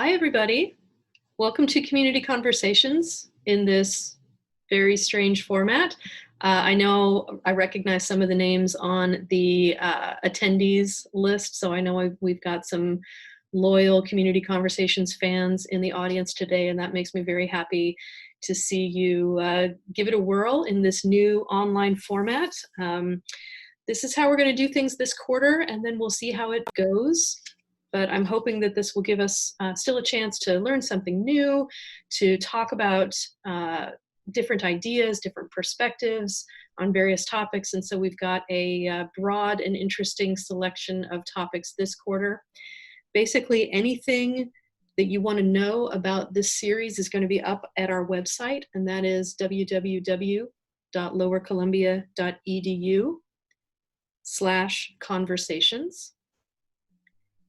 Hi, everybody. Welcome to Community Conversations in this very strange format. I know I recognize some of the names on the attendees list, so I know we've got some loyal Community Conversations fans in the audience today, and that makes me very happy to see you give it a whirl in this new online format. This is how we're going to do things this quarter, and then we'll see how it goes. But I'm hoping that this will give us still a chance to learn something new, to talk about different ideas, different perspectives on various topics. And so we've got a broad and interesting selection of topics this quarter. Basically, anything that you want to know about this series is going to be up at our website, and that is www.lowercolumbia.edu/conversations.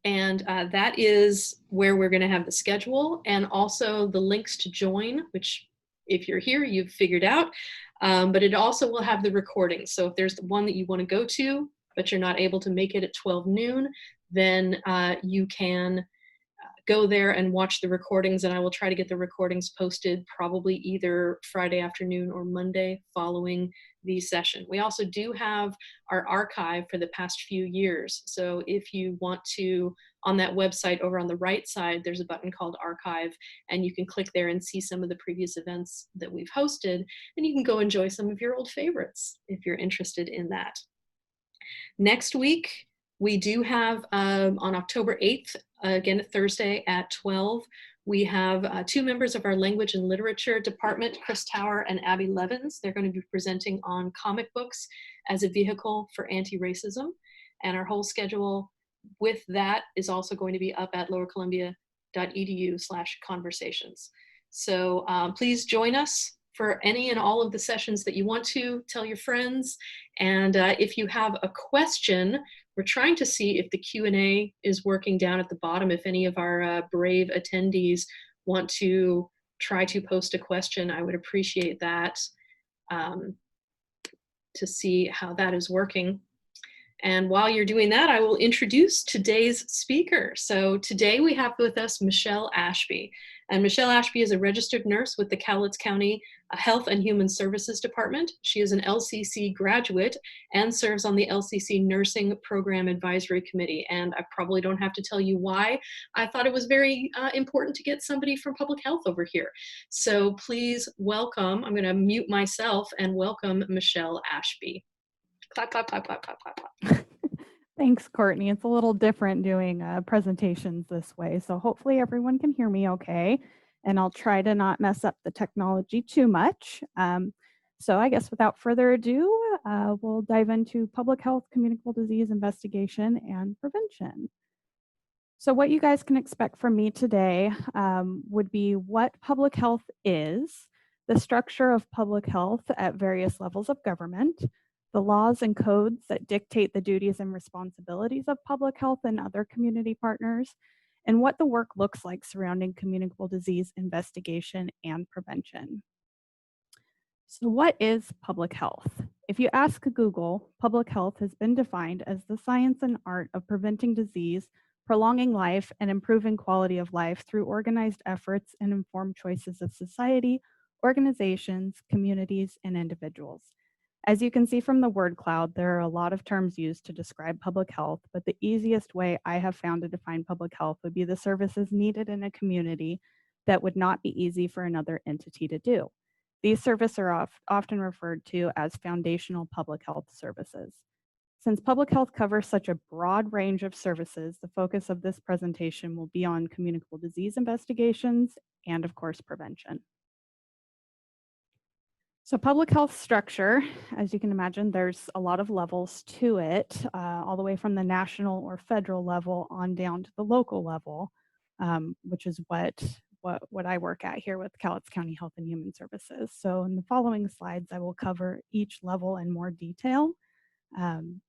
And that is where we're going to have the schedule and also the links to join, which if you're here, you've figured out. But it also will have the recording. So if there's one that you want to go to, but you're not able to make it at 12 noon, then you can go there and watch the recordings, and I will try to get the recordings posted probably either Friday afternoon or Monday following the session. We also do have our archive for the past few years. So if you want to, on that website over on the right side, there's a button called Archive, and you can click there and see some of the previous events that we've hosted, and you can go enjoy some of your old favorites if you're interested in that. Next week, we do have on October 8th, again Thursday at 12, we have two members of our Language and Literature Department, Chris Tower and Abby Levins. They're going to be presenting on comic books as a vehicle for anti-racism. And our whole schedule with that is also going to be up at lowercolumbia.edu/conversations. So please join us for any and all of the sessions that you want to. Tell your friends. And if you have a question, we're trying to see if the Q&A is working down at the bottom. If any of our brave attendees want to try to post a question, I would appreciate that to see how that is working. And while you're doing that, I will introduce today's speaker. So today we have with us Michelle Ashby. And Michelle Ashby is a registered nurse with the Cowlitz County Health and Human Services Department. She is an LCC graduate and serves on the LCC Nursing Program Advisory Committee. And I probably don't have to tell you why I thought it was very important to get somebody from public health over here. So please welcome, I'm gonna mute myself and welcome Michelle Ashby. Clap, clap, clap, clap, clap, clap, clap. Thanks, Courtney. It's a little different doing presentations this way, so hopefully everyone can hear me okay, and I'll try to not mess up the technology too much. So I guess without further ado, we'll dive into public health, communicable disease investigation, and prevention. So what you guys can expect from me today would be what public health is, the structure of public health at various levels of government, the laws and codes that dictate the duties and responsibilities of public health and other community partners, and what the work looks like surrounding communicable disease investigation and prevention. So what is public health? If you ask Google, public health has been defined as the science and art of preventing disease, prolonging life, and improving quality of life through organized efforts and informed choices of society, organizations, communities, and individuals. As you can see from the word cloud, there are a lot of terms used to describe public health, but the easiest way I have found to define public health would be the services needed in a community that would not be easy for another entity to do. These services are often referred to as foundational public health services. Since public health covers such a broad range of services, the focus of this presentation will be on communicable disease investigations and, of course, prevention. So public health structure, as you can imagine, there's a lot of levels to it, all the way from the national or federal level on down to the local level, which is what I work at here with Cowlitz County Health and Human Services. So in the following slides, I will cover each level in more detail. And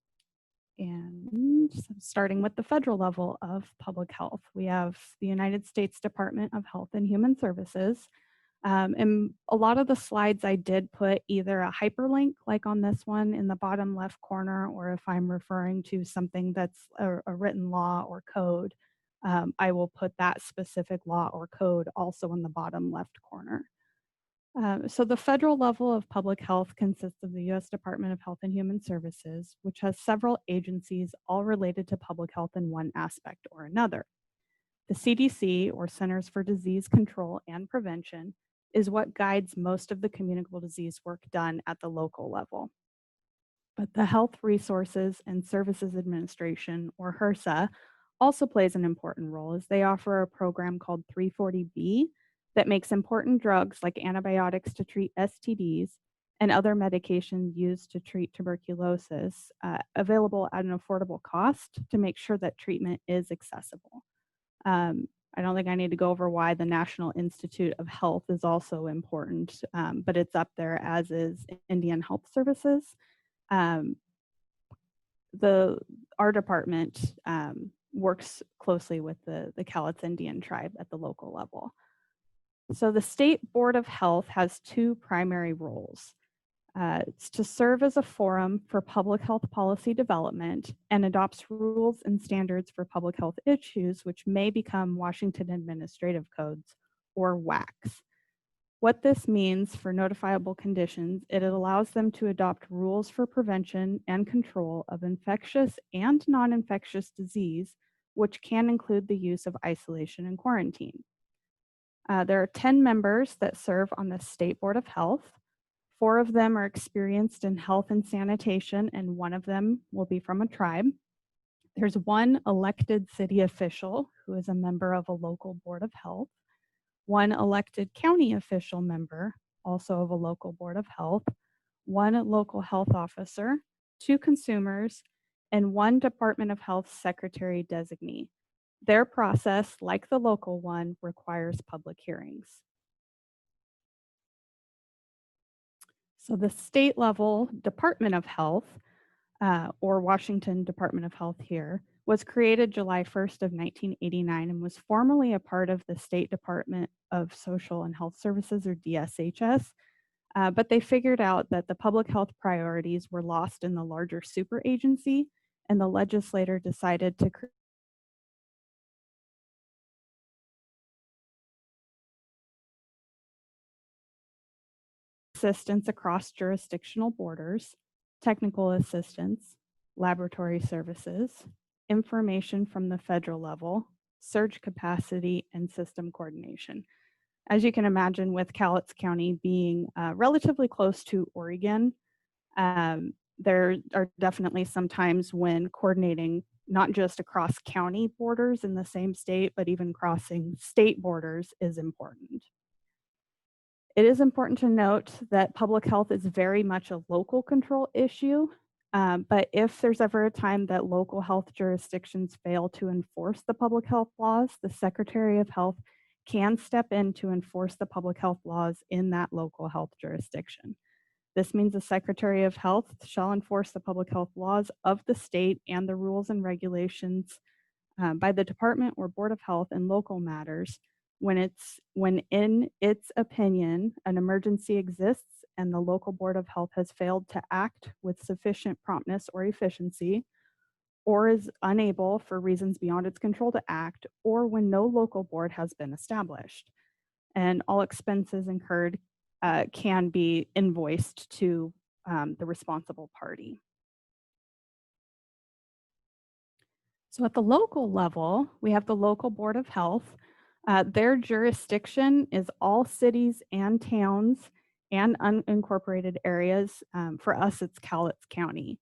starting with the federal level of public health, we have the United States Department of Health and Human Services. And a lot of the slides I did put either a hyperlink like on this one in the bottom left corner, or if I'm referring to something that's a written law or code, I will put that specific law or code also in the bottom left corner. So the federal level of public health consists of the U.S. Department of Health and Human Services, which has several agencies all related to public health in one aspect or another. The CDC, or Centers for Disease Control and Prevention, is what guides most of the communicable disease work done at the local level. But the Health Resources and Services Administration, or HRSA, also plays an important role as they offer a program called 340B that makes important drugs like antibiotics to treat STDs and other medications used to treat tuberculosis available at an affordable cost to make sure that treatment is accessible. I don't think I need to go over why the National Institute of Health is also important, but it's up there, as is Indian Health Services. Um, our department works closely with the Cowlitz Indian tribe at the local level. So the State Board of Health has two primary roles. It's to serve as a forum for public health policy development and adopts rules and standards for public health issues, which may become Washington Administrative Codes, or WACs. What this means for notifiable conditions, it allows them to adopt rules for prevention and control of infectious and non-infectious disease, which can include the use of isolation and quarantine. There are 10 members that serve on the State Board of Health. 4 of them are experienced in health and sanitation, and 1 of them will be from a tribe. There's 1 elected city official who is a member of a local board of health, 1 elected county official member, also of a local board of health, 1 local health officer, 2 consumers, and 1 Department of Health secretary designee. Their process, like the local one, requires public hearings. So the state level Department of Health, or Washington Department of Health here, was created July 1st of 1989 and was formerly a part of the State Department of Social and Health Services, or DSHS, but they figured out that the public health priorities were lost in the larger super agency, and the legislator decided to create assistance across jurisdictional borders, technical assistance, laboratory services, information from the federal level, surge capacity, and system coordination. As you can imagine, with Cowlitz County being relatively close to Oregon, there are definitely some times when coordinating not just across county borders in the same state, but even crossing state borders is important. It is important to note that public health is very much a local control issue, but if there's ever a time that local health jurisdictions fail to enforce the public health laws, the Secretary of Health can step in to enforce the public health laws in that local health jurisdiction. This means the Secretary of Health shall enforce the public health laws of the state and the rules and regulations by the Department or Board of Health in local matters when in its opinion an emergency exists and the local Board of Health has failed to act with sufficient promptness or efficiency, or is unable for reasons beyond its control to act, or when no local board has been established. And all expenses incurred can be invoiced to the responsible party. So at the local level, we have the local Board of Health. Their jurisdiction is all cities and towns and unincorporated areas. For us, it's Cowlitz County.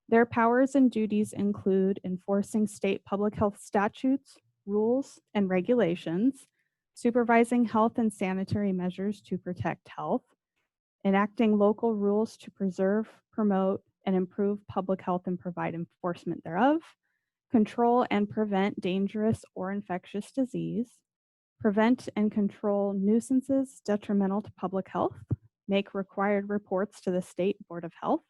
Their powers and duties include enforcing state public health statutes, rules, and regulations, supervising health and sanitary measures to protect health, enacting local rules to preserve, promote, and improve public health and provide enforcement thereof, control and prevent dangerous or infectious disease, prevent and control nuisances detrimental to public health, make required reports to the State Board of Health,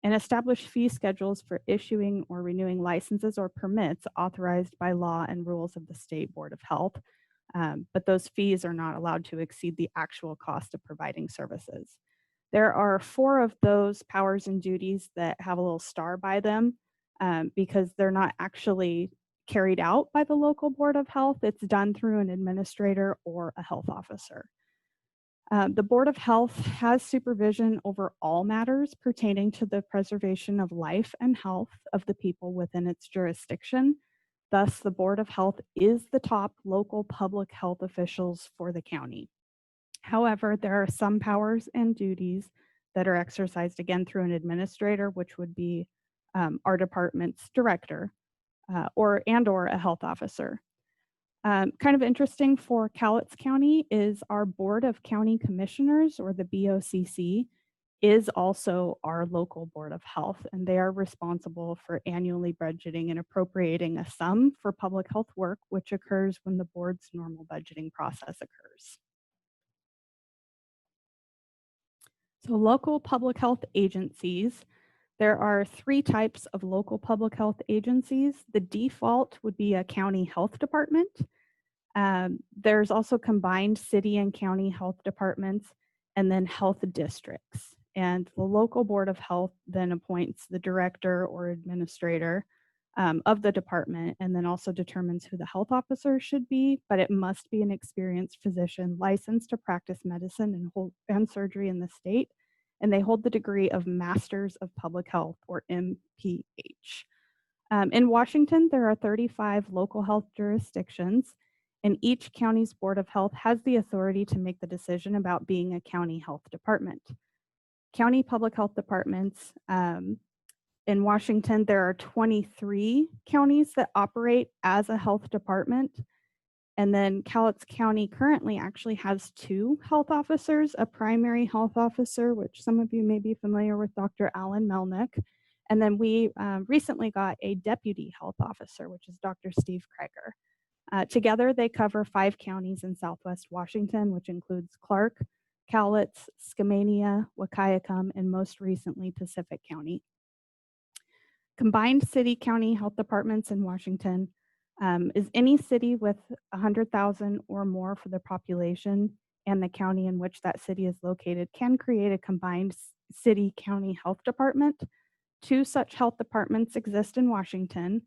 and establish fee schedules for issuing or renewing licenses or permits authorized by law and rules of the State Board of Health. But those fees are not allowed to exceed the actual cost of providing services. There are 4 of those powers and duties that have a little star by them because they're not actually carried out by the local Board of Health. It's done through an administrator or a health officer. The Board of Health has supervision over all matters pertaining to the preservation of life and health of the people within its jurisdiction. Thus, the Board of Health is the top local public health officials for the county. However, there are some powers and duties that are exercised again through an administrator, which would be our department's director or a health officer. Kind of interesting for Cowlitz County is our Board of County Commissioners, or the BOCC, is also our local Board of Health, and they are responsible for annually budgeting and appropriating a sum for public health work, which occurs when the board's normal budgeting process occurs. So local public health agencies, there are 3 types of local public health agencies. The default would be a county health department. There's also combined city and county health departments, and then health districts. And the local Board of Health then appoints the director or administrator of the department, and then also determines who the health officer should be, but it must be an experienced physician licensed to practice medicine and surgery in the state, and they hold the degree of Masters of Public Health, or MPH. In Washington, there are 35 local health jurisdictions, and each county's Board of Health has the authority to make the decision about being a county health department. County public health departments, in Washington, there are 23 counties that operate as a health department. And then Cowlitz County currently actually has 2 health officers, a primary health officer, which some of you may be familiar with, Dr. Alan Melnick. And then we recently got a deputy health officer, which is Dr. Steve Kreger. Together, they cover 5 counties in Southwest Washington, which includes Clark, Cowlitz, Skamania, Wahkiakum, and most recently Pacific County. Combined city-county health departments in Washington is any city with 100,000 or more for the population, and the county in which that city is located can create a combined city-county health department. 2 such health departments exist in Washington: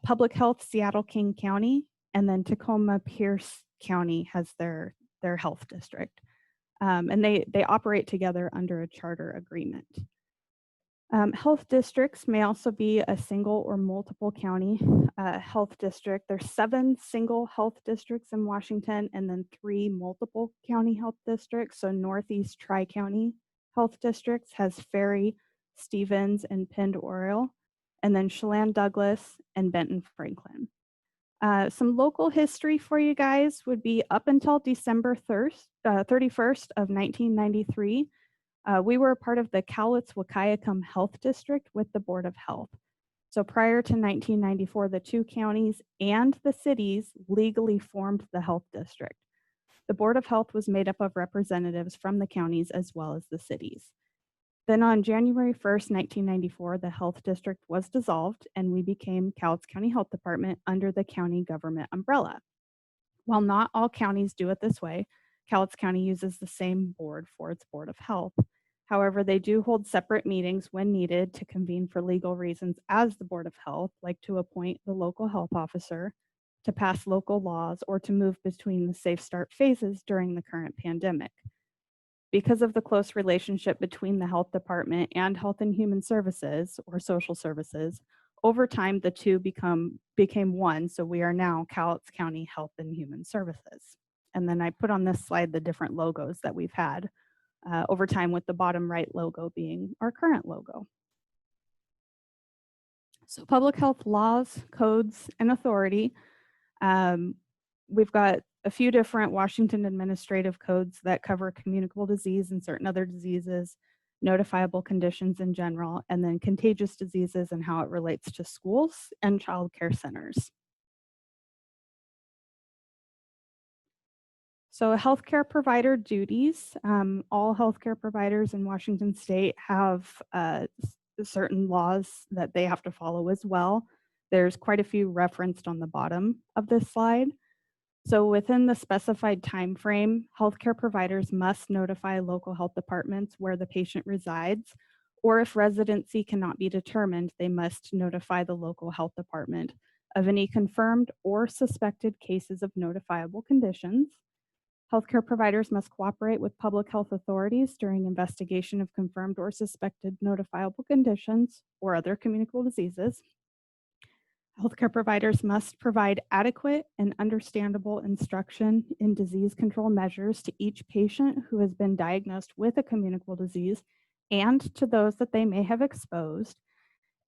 Public Health Seattle-King County, and then Tacoma-Pierce County has their health district. And they operate together under a charter agreement. Health districts may also be a single or multiple county health district. There's 7 single health districts in Washington, and then 3 multiple county health districts. So Northeast Tri-County Health Districts has Ferry, Stevens, and Pend Oreille, and then Chelan Douglas and Benton Franklin. Some local history for you guys would be up until December 31st of 1993. We were a part of the Cowlitz-Wahkiakum Health District with the Board of Health. So prior to 1994, the 2 counties and the cities legally formed the health district. The Board of Health was made up of representatives from the counties as well as the cities. Then on January 1st, 1994, the health district was dissolved, and we became Cowlitz County Health Department under the county government umbrella. While not all counties do it this way, Cowlitz County uses the same board for its Board of Health. However, they do hold separate meetings when needed to convene for legal reasons as the Board of Health, like to appoint the local health officer, to pass local laws, or to move between the Safe Start phases during the current pandemic. Because of the close relationship between the health department and Health and Human Services, or social services, over time the 2 became one, so we are now Cowlitz County Health and Human Services. And then I put on this slide the different logos that we've had over time, with the bottom right logo being our current logo. So public health laws, codes, and authority. We've got a few different Washington administrative codes that cover communicable disease and certain other diseases, notifiable conditions in general, and then contagious diseases and how it relates to schools and child care centers. So healthcare provider duties. All healthcare providers in Washington state have certain laws that they have to follow as well. There's quite a few referenced on the bottom of this slide. So within the specified time frame, healthcare providers must notify local health departments where the patient resides, or if residency cannot be determined, they must notify the local health department of any confirmed or suspected cases of notifiable conditions. Healthcare providers must cooperate with public health authorities during investigation of confirmed or suspected notifiable conditions or other communicable diseases. Healthcare providers must provide adequate and understandable instruction in disease control measures to each patient who has been diagnosed with a communicable disease and to those that they may have exposed.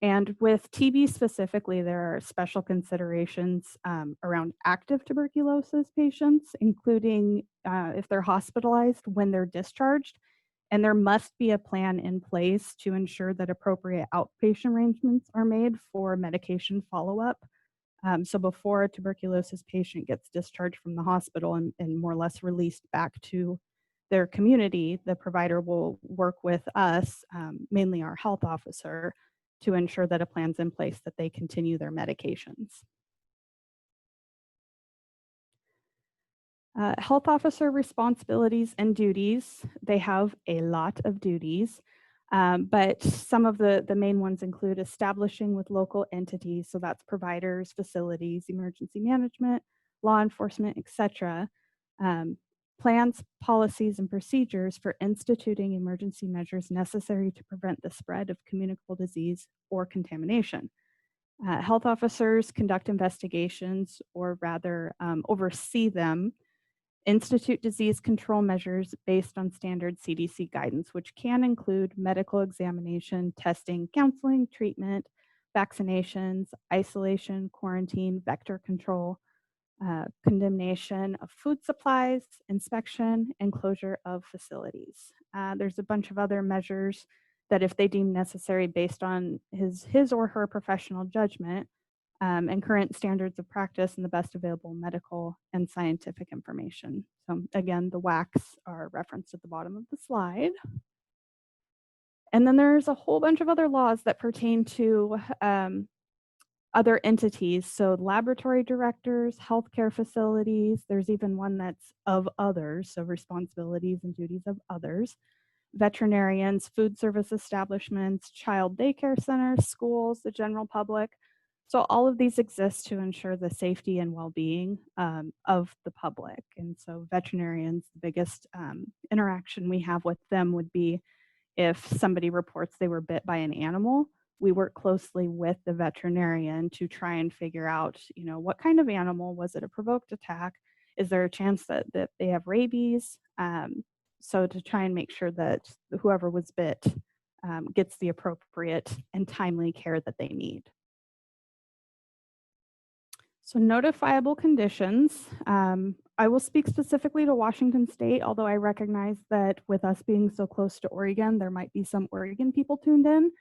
And with TB specifically, there are special considerations around active tuberculosis patients, including if they're hospitalized when they're discharged. And there must be a plan in place to ensure that appropriate outpatient arrangements are made for medication follow-up. So before a tuberculosis patient gets discharged from the hospital and more or less released back to their community, the provider will work with us, mainly our health officer, to ensure that a plan's in place that they continue their medications. Health officer responsibilities and duties. They have a lot of duties, but some of the main ones include establishing with local entities, so that's providers, facilities, emergency management, law enforcement, etc. Plans, policies, and procedures for instituting emergency measures necessary to prevent the spread of communicable disease or contamination. Health officers conduct investigations, or rather oversee them, institute disease control measures based on standard CDC guidance, which can include medical examination, testing, counseling, treatment, vaccinations, isolation, quarantine, vector control, condemnation of food supplies, inspection, and closure of facilities. There's a bunch of other measures that, if they deem necessary based on his or her professional judgment and current standards of practice and the best available medical and scientific information. So again, the WACs are referenced at the bottom of the slide. And then there's a whole bunch of other laws that pertain to other entities, so laboratory directors, healthcare facilities, there's even one that's of others, so responsibilities and duties of others, veterinarians, food service establishments, child daycare centers, schools, the general public. So all of these exist to ensure the safety and well-being of the public. And so veterinarians, the biggest interaction we have with them would be if somebody reports they were bit by an animal. We work closely with the veterinarian to try and figure out, what kind of animal. Was it a provoked attack? Is there a chance that they have rabies? So to try and make sure that whoever was bit gets the appropriate and timely care that they need. So notifiable conditions. I will speak specifically to Washington State, although I recognize that with us being so close to Oregon, there might be some Oregon people tuned in.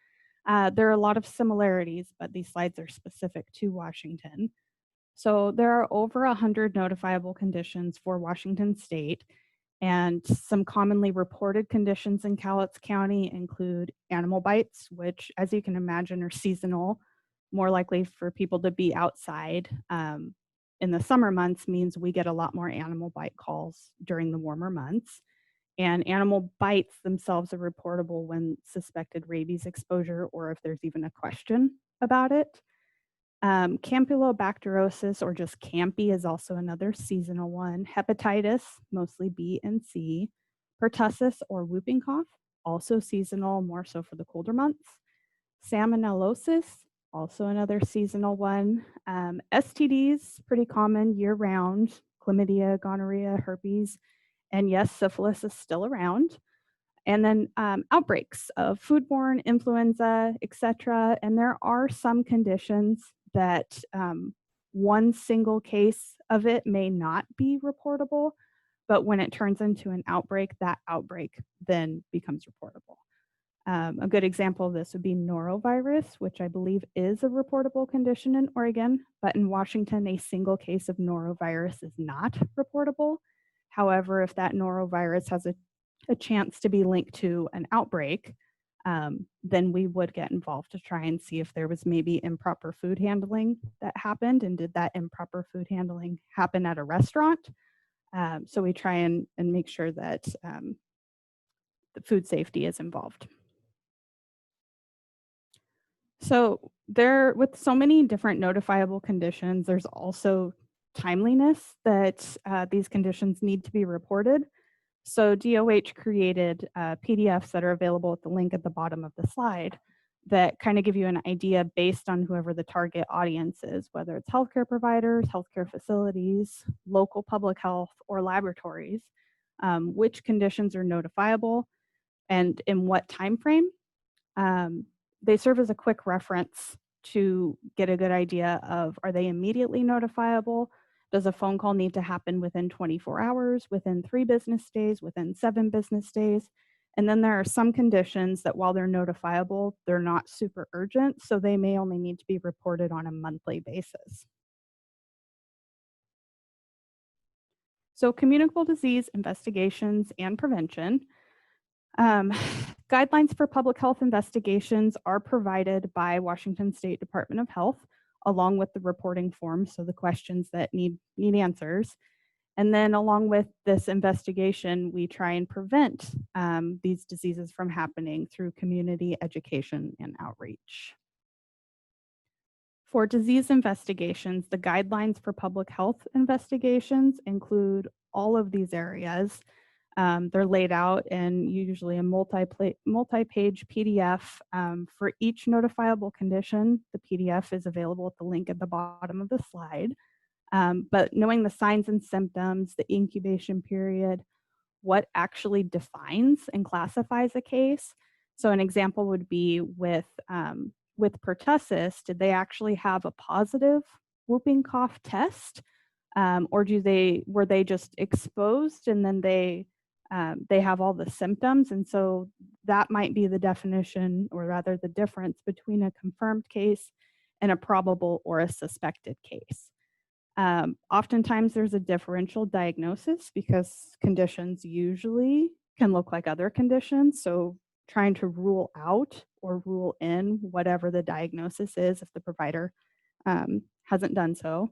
There are a lot of similarities, but these slides are specific to Washington. So there are over 100 notifiable conditions for Washington State, and some commonly reported conditions in Cowlitz County include animal bites, which, as you can imagine, are seasonal, more likely for people to be outside. In the summer months means we get a lot more animal bite calls during the warmer months. And animal bites themselves are reportable when suspected rabies exposure, or if there's even a question about it. Campylobacterosis, or just campy, is also another seasonal one. Hepatitis, mostly B and C. Pertussis, or whooping cough, also seasonal, more so for the colder months. Salmonellosis, also another seasonal one. STDs, pretty common year-round. Chlamydia, gonorrhea, herpes, and yes, syphilis is still around. And then outbreaks of foodborne, influenza, etc. And there are some conditions that one single case of it may not be reportable, but when it turns into an outbreak, that outbreak then becomes reportable. A good example of this would be norovirus, which I believe is a reportable condition in Oregon, but in Washington, a single case of norovirus is not reportable. However, if that norovirus has a chance to be linked to an outbreak, then we would get involved to try and see if there was maybe improper food handling that happened, and did that improper food handling happen at a restaurant? So we try and make sure that the food safety is involved. So there, with so many different notifiable conditions, there's also timeliness that these conditions need to be reported. So DOH created PDFs that are available at the link at the bottom of the slide that kind of give you an idea based on whoever the target audience is, whether it's healthcare providers, healthcare facilities, local public health, or laboratories, which conditions are notifiable and in what time frame. Um, they serve as a quick reference to get a good idea of, are they immediately notifiable? Does a phone call need to happen within 24 hours, within 3 business days, within 7 business days? And then there are some conditions that while they're notifiable, they're not super urgent, so they may only need to be reported on a monthly basis. So communicable disease investigations and prevention. Um, Guidelines for public health investigations are provided by Washington State Department of Health, along with the reporting forms, so the questions that need answers. And then along with this investigation, we try and prevent these diseases from happening through community education and outreach. For disease investigations, the guidelines for public health investigations include all of these areas. They're laid out in usually a multi-page PDF. For each notifiable condition, the PDF is available at the link at the bottom of the slide. But knowing the signs and symptoms, the incubation period, what actually defines and classifies a case. So an example would be with pertussis, did they actually have a positive whooping cough test? Or were they just exposed and then they have all the symptoms? And so that might be the definition, or rather the difference between a confirmed case and a probable or a suspected case. Oftentimes there's a differential diagnosis because conditions usually can look like other conditions. So trying to rule out or rule in whatever the diagnosis is if the provider hasn't done so.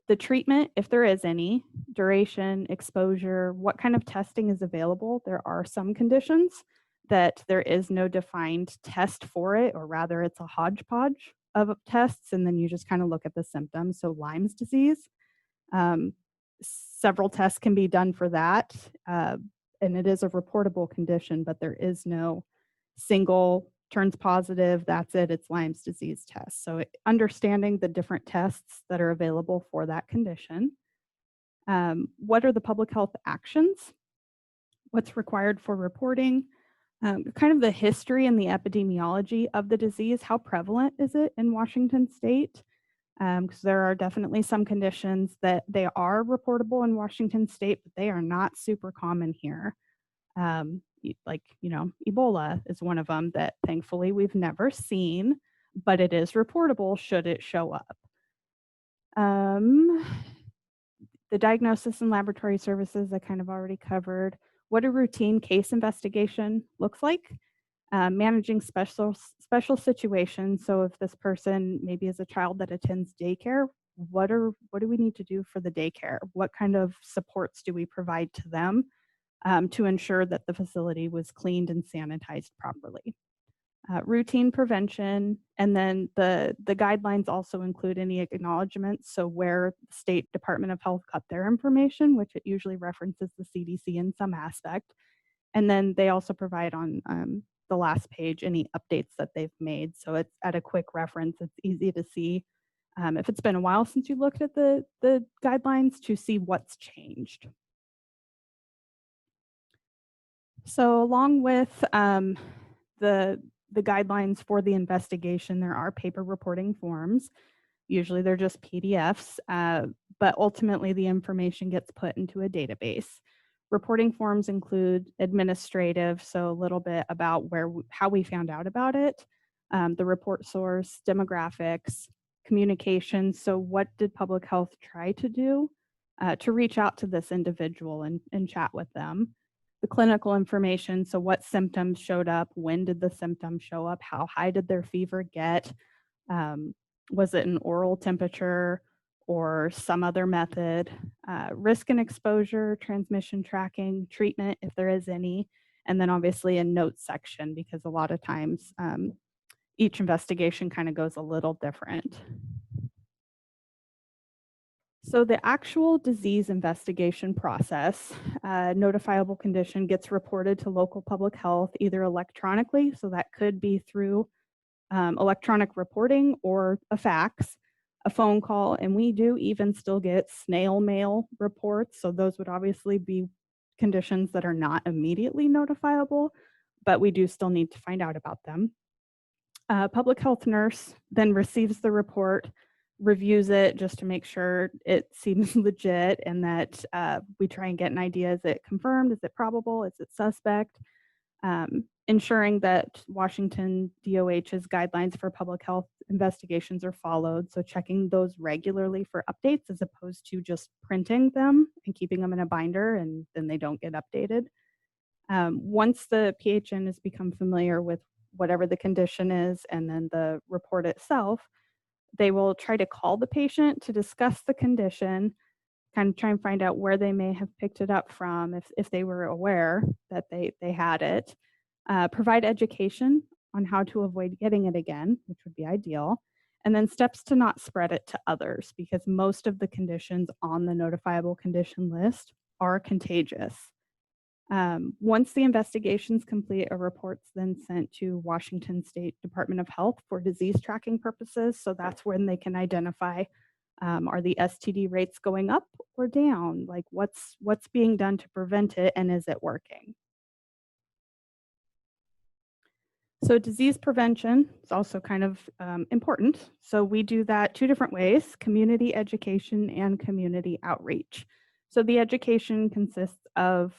The treatment, if there is any, duration, exposure, what kind of testing is available. There are some conditions that there is no defined test for it, or rather it's a hodgepodge of tests, and then you just kind of look at the symptoms. So Lyme's disease, um, several tests can be done for that, and it is a reportable condition, but there is no single turns positive, that's it, it's Lyme's disease test. So understanding the different tests that are available for that condition. What are the public health actions? What's required for reporting? Kind of the history and the epidemiology of the disease. How prevalent is it in Washington State? Because there are definitely some conditions that they are reportable in Washington State, but they are not super common here. Like, Ebola is one of them that thankfully we've never seen, but it is reportable should it show up. The diagnosis and laboratory services I kind of already covered. What a routine case investigation looks like. Managing special situations. So if this person maybe is a child that attends daycare, what do we need to do for the daycare? What kind of supports do we provide to them to ensure that the facility was cleaned and sanitized properly? Routine prevention, and then the guidelines also include any acknowledgments. So where the State Department of Health got their information, which it usually references the CDC in some aspect. And then they also provide on the last page any updates that they've made. So it's at a quick reference. It's easy to see if it's been a while since you looked at the guidelines to see what's changed. So along with the guidelines for the investigation, there are paper reporting forms. Usually they're just PDFs, but ultimately the information gets put into a database. Reporting forms include administrative, so a little bit about how we found out about it, the report source, demographics, communication. So what did public health try to do to reach out to this individual and chat with them? The clinical information, so what symptoms showed up, when did the symptoms show up, how high did their fever get, was it an oral temperature or some other method, risk and exposure, transmission tracking, treatment if there is any, and then obviously a notes section, because a lot of times each investigation kind of goes a little different. So the actual disease investigation process, notifiable condition gets reported to local public health either electronically, so that could be through electronic reporting or a fax, a phone call, and we do even still get snail mail reports. So those would obviously be conditions that are not immediately notifiable, but we do still need to find out about them. Public health nurse then receives the report, reviews it just to make sure it seems legit and that we try and get an idea, is it confirmed, is it probable, is it suspect, ensuring that Washington DOH's guidelines for public health investigations are followed. So checking those regularly for updates as opposed to just printing them and keeping them in a binder and then they don't get updated. Once the PHN has become familiar with whatever the condition is and then the report itself, they will try to call the patient to discuss the condition, kind of try and find out where they may have picked it up from if they were aware that they had it, provide education on how to avoid getting it again, which would be ideal, and then steps to not spread it to others because most of the conditions on the notifiable condition list are contagious. Once the investigation's complete, a report's then sent to Washington State Department of Health for disease tracking purposes. So that's when they can identify, are the STD rates going up or down? Like what's being done to prevent it and is it working? So disease prevention is also kind of important. So we do that two different ways, community education and community outreach. So the education consists of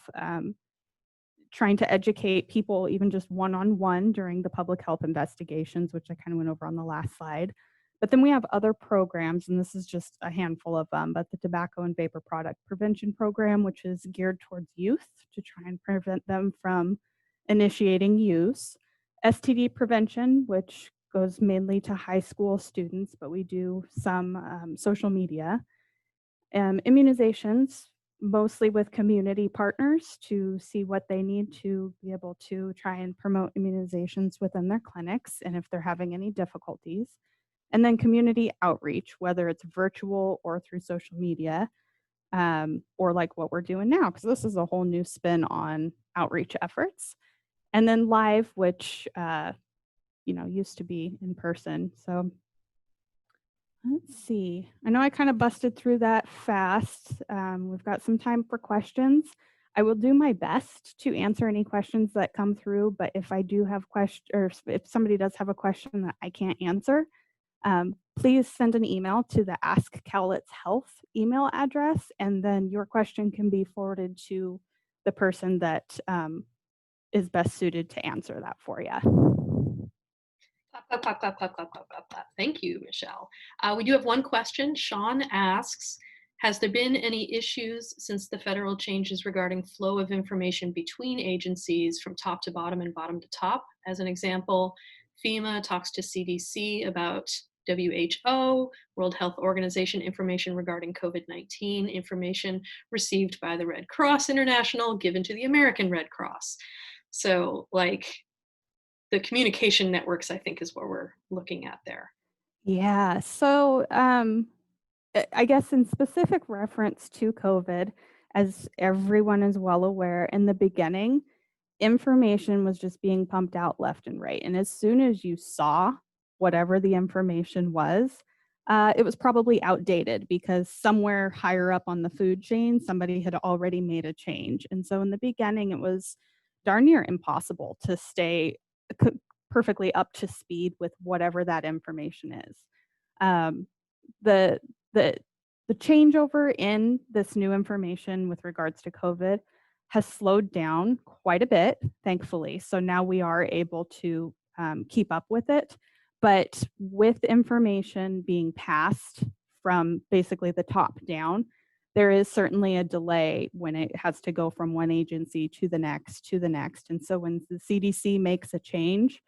trying to educate people, even just one-on-one during the public health investigations, which I kind of went over on the last slide. But then we have other programs, and this is just a handful of them, but the Tobacco and Vapor Product Prevention Program, which is geared towards youth to try and prevent them from initiating use. STD prevention, which goes mainly to high school students, but we do some social media. Immunizations, mostly with community partners to see what they need to be able to try and promote immunizations within their clinics and if they're having any difficulties. And then community outreach, whether it's virtual or through social media, or like what we're doing now, because this is a whole new spin on outreach efforts. And then live, which used to be in person. So let's see. I know I kind of busted through that fast. We've got some time for questions. I will do my best to answer any questions that come through, but if I do have questions, or if somebody does have a question that I can't answer, please send an email to the Ask Cowlitz Health email address, and then your question can be forwarded to the person that is best suited to answer that for you. Clap, clap, clap, clap, clap, clap, clap, clap. Thank you, Michelle. We do have one question. Sean asks, has there been any issues since the federal changes regarding flow of information between agencies from top to bottom and bottom to top? As an example, FEMA talks to CDC about WHO, World Health Organization information regarding COVID-19, information received by the Red Cross International, given to the American Red Cross. So like the communication networks, I think, is what we're looking at there. Yeah. So I guess in specific reference to COVID, as everyone is well aware, in the beginning, information was just being pumped out left and right. And as soon as you saw whatever the information was, it was probably outdated because somewhere higher up on the food chain, somebody had already made a change. And so in the beginning, it was darn near impossible to stay perfectly up to speed with whatever that information is. The the the changeover in this new information with regards to COVID has slowed down quite a bit, thankfully. So now we are able to keep up with it. But with information being passed from basically the top down, there is certainly a delay when it has to go from one agency to the next to the next. And so when the CDC makes a change,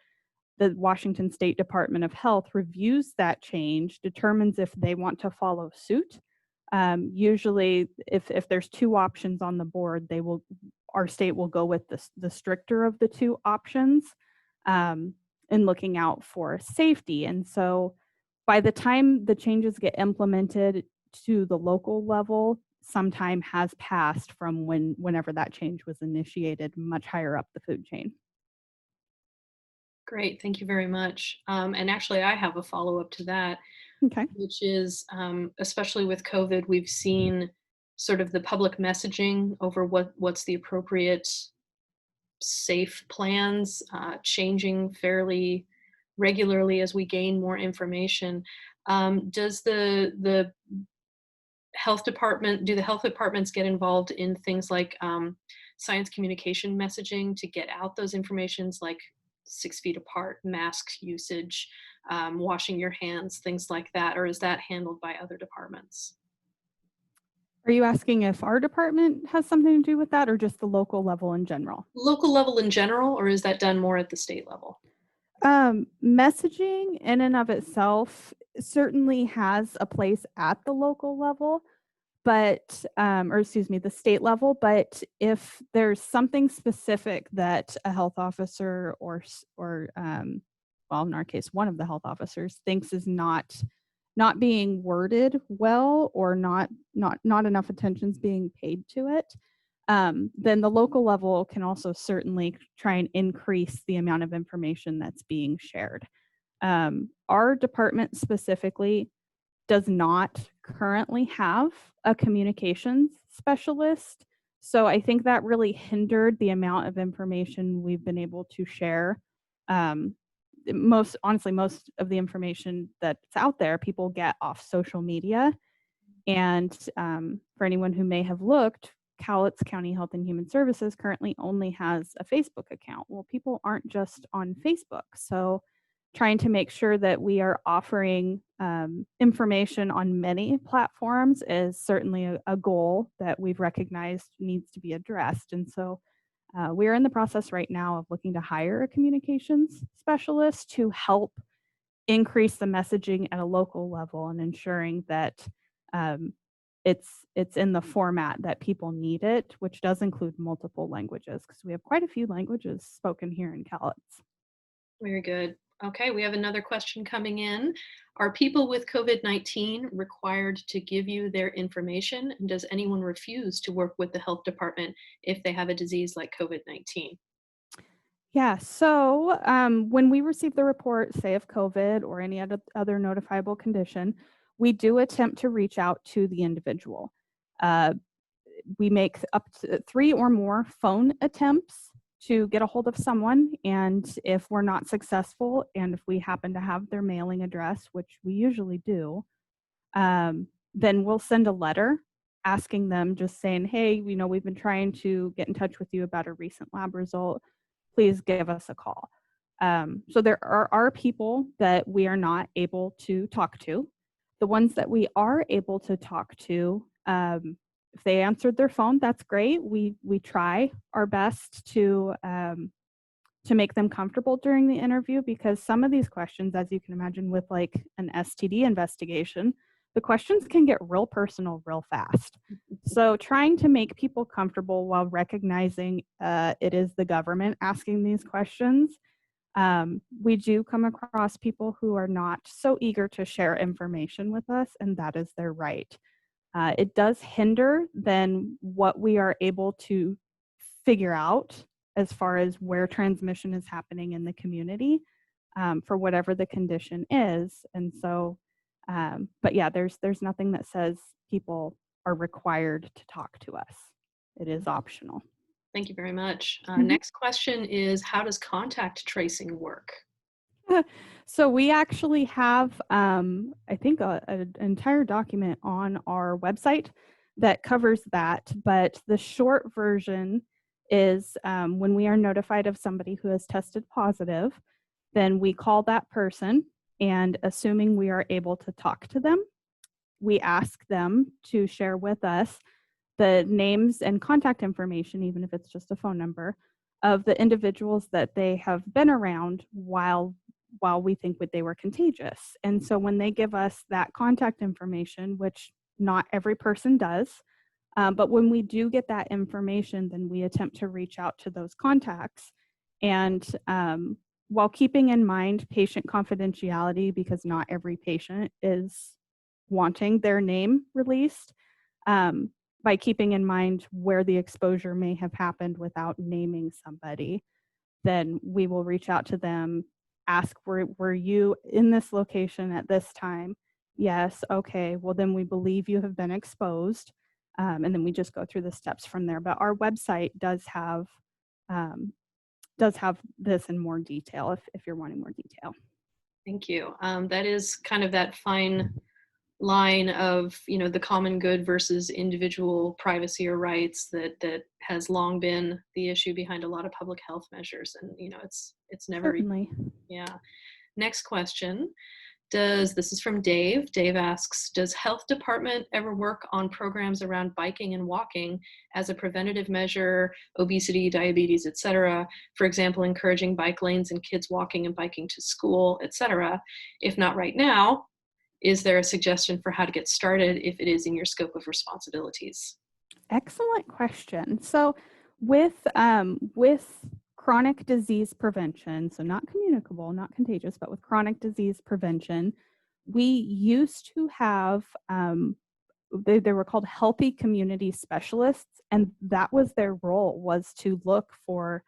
the Washington State Department of Health reviews that change, determines if they want to follow suit. Usually, if there's two options on the board, our state will go with the stricter of the two options. And in looking out for safety. And so by the time the changes get implemented to the local level, some time has passed from whenever that change was initiated much higher up the food chain. Great, thank you very much. And actually, I have a follow-up to that, Okay. which is, especially with COVID, we've seen sort of the public messaging over what's the appropriate safe plans changing fairly regularly as we gain more information. Does the health department do the health departments get involved in things like science communication messaging to get out those informations like 6 feet apart, mask usage, washing your hands, things like that, or is that handled by other departments? Are you asking if our department has something to do with that or just the local level in general? Local level in general, or is that done more at the state level? Messaging in and of itself certainly has a place at the local level, but or excuse me, the state level. But if there's something specific that a health officer or well, in our case, one of the health officers thinks is not being worded well or not enough attention's being paid to it, then the local level can also certainly try and increase the amount of information that's being shared. Our department specifically does not currently have a communications specialist. So I think that really hindered the amount of information we've been able to share. Um, most honestly, most of the information that's out there, people get off social media. And for anyone who may have looked, Cowlitz County Health and Human Services currently only has a Facebook account. Well, people aren't just on Facebook. So trying to make sure that we are offering information on many platforms is certainly a goal that we've recognized needs to be addressed. And so we're in the process right now of looking to hire a communications specialist to help increase the messaging at a local level and ensuring that um, it's in the format that people need it, which does include multiple languages because we have quite a few languages spoken here in Cowlitz. Very good. Okay, we have another question coming in. Are people with COVID-19 required to give you their information? And does anyone refuse to work with the health department if they have a disease like COVID-19? Yeah, so when we receive the report, say of COVID or any other notifiable condition, we do attempt to reach out to the individual. Uh, we make up to 3 or more phone attempts to get a hold of someone. And if we're not successful, and if we happen to have their mailing address, which we usually do, then we'll send a letter asking them, just saying, hey, we've been trying to get in touch with you about a recent lab result. Please give us a call. So there are people that we are not able to talk to. The ones that we are able to talk to, if they answered their phone, that's great. We try our best to make them comfortable during the interview because some of these questions, as you can imagine, with like an STD investigation, the questions can get real personal real fast. So trying to make people comfortable while recognizing it is the government asking these questions. We do come across people who are not so eager to share information with us, and that is their right. It does hinder then what we are able to figure out as far as where transmission is happening in the community for whatever the condition is. And so, but yeah, there's nothing that says people are required to talk to us. It is optional. Thank you very much. Mhm. Next question is, how does contact tracing work? So we actually have, I think, an entire document on our website that covers that. But the short version is when we are notified of somebody who has tested positive, then we call that person, and assuming we are able to talk to them, we ask them to share with us the names and contact information, even if it's just a phone number, of the individuals that they have been around while we think that they were contagious. And so when they give us that contact information, which not every person does, but when we do get that information, then we attempt to reach out to those contacts and while keeping in mind patient confidentiality, because not every patient is wanting their name released, by keeping in mind where the exposure may have happened without naming somebody, then we will reach out to them, ask, were you in this location at this time? Yes. Okay. Well, then we believe you have been exposed. And then we just go through the steps from there. But our website um, does have this in more detail if you're wanting more detail. Thank you. That is kind of that fine line of, the common good versus individual privacy or rights that has long been the issue behind a lot of public health measures. And, it's never, Certainly. yeah. Next question. This is from Dave. Dave asks, does health department ever work on programs around biking and walking as a preventative measure, obesity, diabetes, et cetera? For example, encouraging bike lanes and kids walking and biking to school, et cetera. If not right now, is there a suggestion for how to get started if it is in your scope of responsibilities? Excellent question. So with chronic disease prevention, so not communicable, not contagious, but with chronic disease prevention, we used to have they were called healthy community specialists, and that was their role, was to look for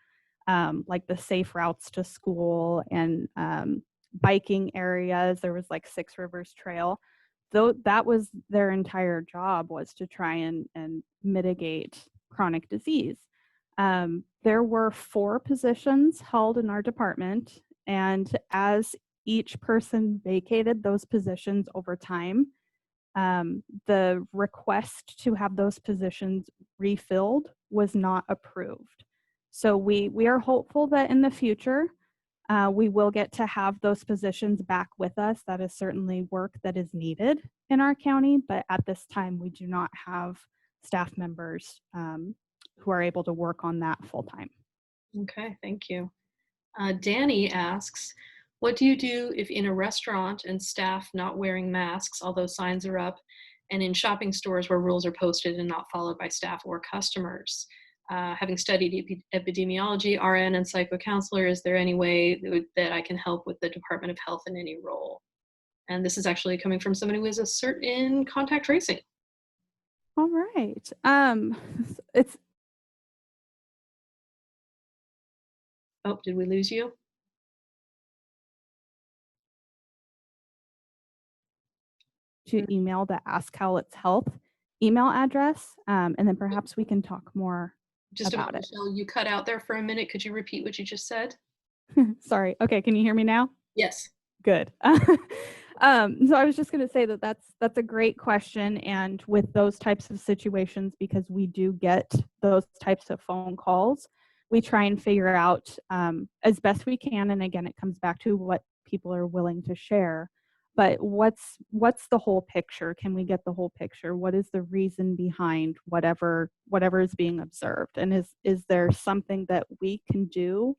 like the safe routes to school and biking areas. There was like Six Rivers Trail. Though that was their entire job, was to try and mitigate chronic disease. There were 4 positions held in our department, and as each person vacated those positions over time, the request to have those positions refilled was not approved. So we are hopeful that in the future we will get to have those positions back with us. That is certainly work that is needed in our county, but at this time we do not have staff members who are able to work on that full time. Okay, thank you. Danny asks, what do you do if in a restaurant and staff not wearing masks, although signs are up, and in shopping stores where rules are posted and not followed by staff or customers? Having studied epidemiology, RN, and psychocounselor, is there any way that I can help with the Department of Health in any role? And this is actually coming from someone who is a cert in contact tracing. All right. It's Oh, did we lose you? to email the Ask Cowlitz Health email address, and then perhaps we can talk more Just a about moment, it. Michelle, you cut out there for a minute. Could you repeat what you just said? Sorry. Okay, can you hear me now? Yes. Good. So I was just going to say that that's a great question, and with those types of situations, because we do get those types of phone calls, we try and figure out as best we can. And again, it comes back to what people are willing to share. But what's the whole picture? Can we get the whole picture? What is the reason behind whatever is being observed? And is there something that we can do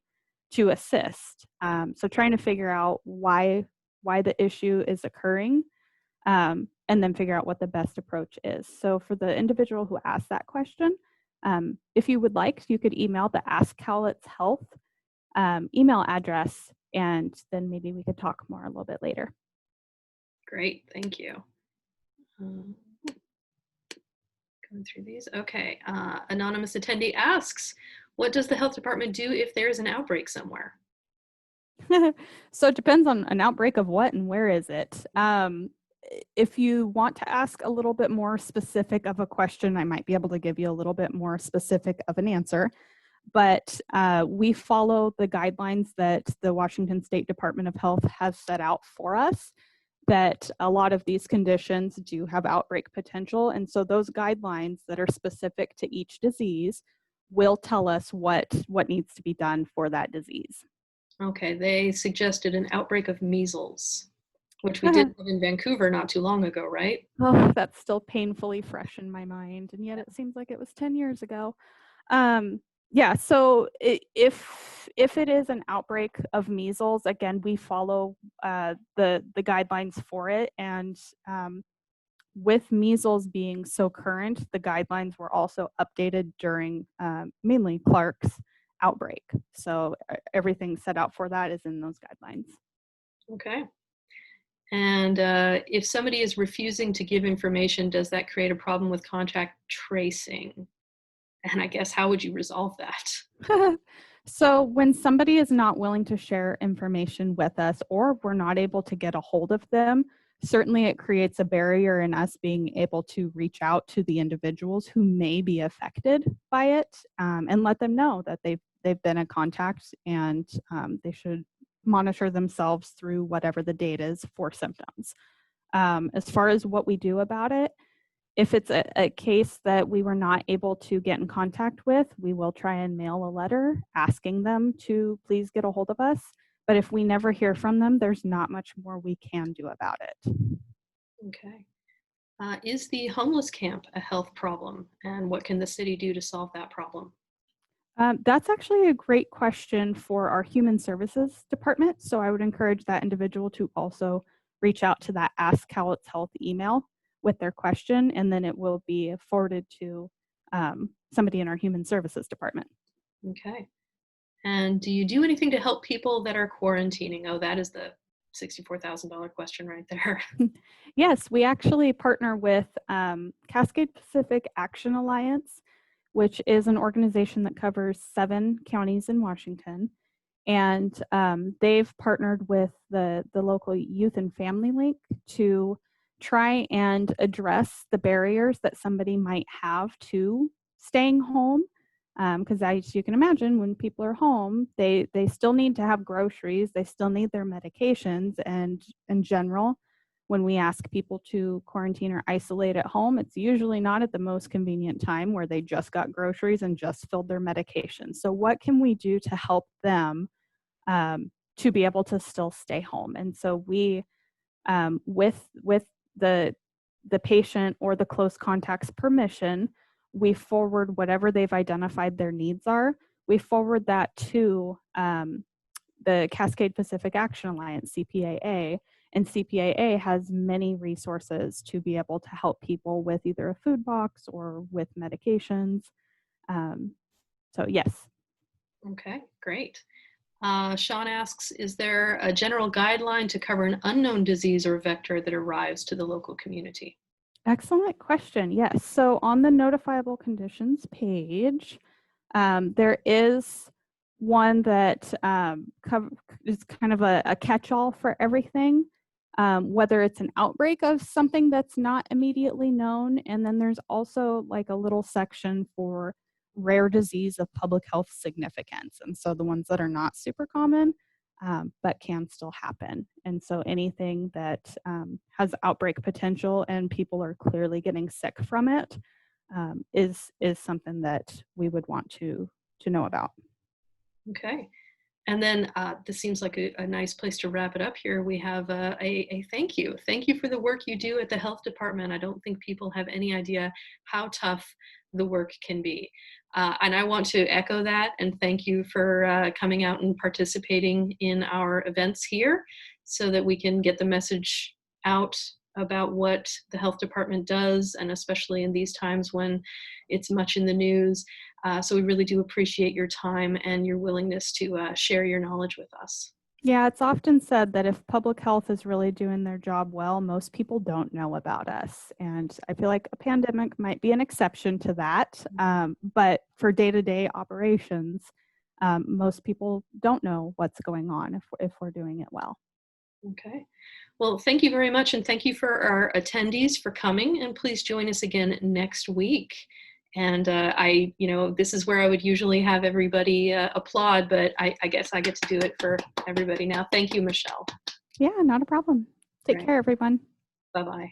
to assist? So trying to figure out why the issue is occurring, and then figure out what the best approach is. So for the individual who asked that question, if you would like, you could email the Ask Cowlitz Health email address, and then maybe we could talk more a little bit later. Great, thank you. Going through these. Okay, anonymous attendee asks, what does the health department do if there's an outbreak somewhere? So it depends on an outbreak of what and where is it. If you want to ask a little bit more specific of a question, I might be able to give you a little bit more specific of an answer. But we follow the guidelines that the Washington State Department of Health has set out for us, that a lot of these conditions do have outbreak potential. And so those guidelines that are specific to each disease will tell us what needs to be done for that disease. Okay, they suggested an outbreak of measles, which we did have in Vancouver not too long ago, right? Oh, that's still painfully fresh in my mind, and yet it seems like it was 10 years ago. Yeah, so if it is an outbreak of measles, again, we follow the guidelines for it, and with measles being so current, the guidelines were also updated during mainly Clark's outbreak. So everything set out for that is in those guidelines. Okay. And if somebody is refusing to give information, does that create a problem with contact tracing? And I guess, how would you resolve that? So when somebody is not willing to share information with us, or we're not able to get a hold of them, certainly it creates a barrier in us being able to reach out to the individuals who may be affected by it, and let them know that they've been in contact, and they should monitor themselves through whatever the date is for symptoms. As far as what we do about it, if it's a case that we were not able to get in contact with, we will try and mail a letter asking them to please get a hold of us. But if we never hear from them, there's not much more we can do about it. Okay. Is the homeless camp a health problem? And what can the city do to solve that problem? That's actually a great question for our human services department. So I would encourage that individual to also reach out to that Ask Cowlitz Health email with their question, and then it will be forwarded to somebody in our human services department. Okay. And do you do anything to help people that are quarantining? Oh, that is the $64,000 question right there. Yes, we actually partner with Cascade Pacific Action Alliance, which is an organization that covers 7 counties in Washington. And they've partnered with the local Youth and Family Link to try and address the barriers that somebody might have to staying home. Because as you can imagine, when people are home, they still need to have groceries, they still need their medications, and in general, when we ask people to quarantine or isolate at home, it's usually not at the most convenient time where they just got groceries and just filled their medication. So what can we do to help them to be able to still stay home? And so we, with the patient or the close contact's permission, we forward whatever they've identified their needs are. We forward that to the Cascade Pacific Action Alliance, CPAA, and CPAA has many resources to be able to help people with either a food box or with medications. So yes. Okay, great. Sean asks, is there a general guideline to cover an unknown disease or vector that arrives to the local community? Excellent question. Yes. So on the Notifiable Conditions page, there is one that is kind of a catch-all for everything, whether it's an outbreak of something that's not immediately known. And then there's also like a little section for rare disease of public health significance. And so the ones that are not super common, but can still happen. And so anything that has outbreak potential and people are clearly getting sick from it is something that we would want to know about. Okay. And then this seems like a nice place to wrap it up here. We have a thank you. Thank you for the work you do at the health department. I don't think people have any idea how tough the work can be. And I want to echo that and thank you for coming out and participating in our events here so that we can get the message out about what the health department does, and especially in these times when it's much in the news. So we really do appreciate your time and your willingness to share your knowledge with us. Yeah, it's often said that if public health is really doing their job well, most people don't know about us. And I feel like a pandemic might be an exception to that. But for day-to-day operations, most people don't know what's going on if we're doing it well. Okay. Well, thank you very much. And thank you for our attendees for coming. And please join us again next week. And this is where I would usually have everybody applaud, but I guess I get to do it for everybody now. Thank you, Michelle. Yeah, not a problem. Take care, everyone. Bye-bye.